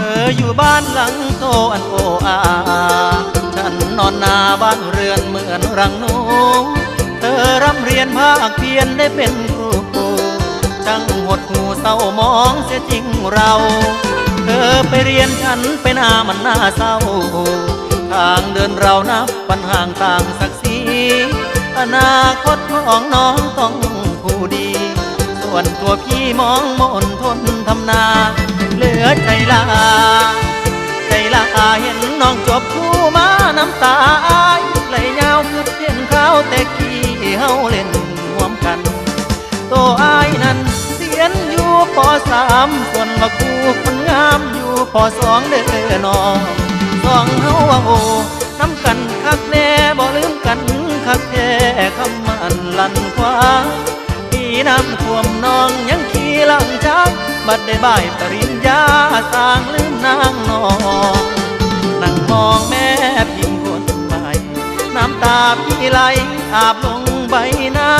ออยู่บ้านหลังโตอันโออาฉันนอนนาบ้านเรือนเหมือนรังหนูเธอร่ำเรียนภาคเพียรได้เป็นครูช่างหดหูเศร้ามองเสียจริงเราเธอไปเรียนฉันไปหน้ามันน่าเศร้าทางเดินเรานับปัญห่างต่างศักดิ์ศรีอนาคตของน้องต้องผู้ดีส่วนตัวพี่มองมนทนทำนาเหลือใจลาเห็นน้องจบคู่มาน้ำตาอายไหลยาวคือเพียนเขาแต่กี้เฮาเล่นร่วมกันตัวอายนั้นเรียนอยู่ป.3ส่วนว่าครูคนงามอยู่ป.2เด้อน้องสองเฮาว่าโอ้น้ำกันคักแน่บ่ลืมกันคักแท้คำมันลั่นคว้าพี่น้ำท่วมน้องยังขี่หลังช้างบัดได้บ่ายปริญญาสร้างลืมนางน้องนั่งมองแม่พิมพ์คนใหม่น้ำตาพี่ไหลอาบลงใบหน้า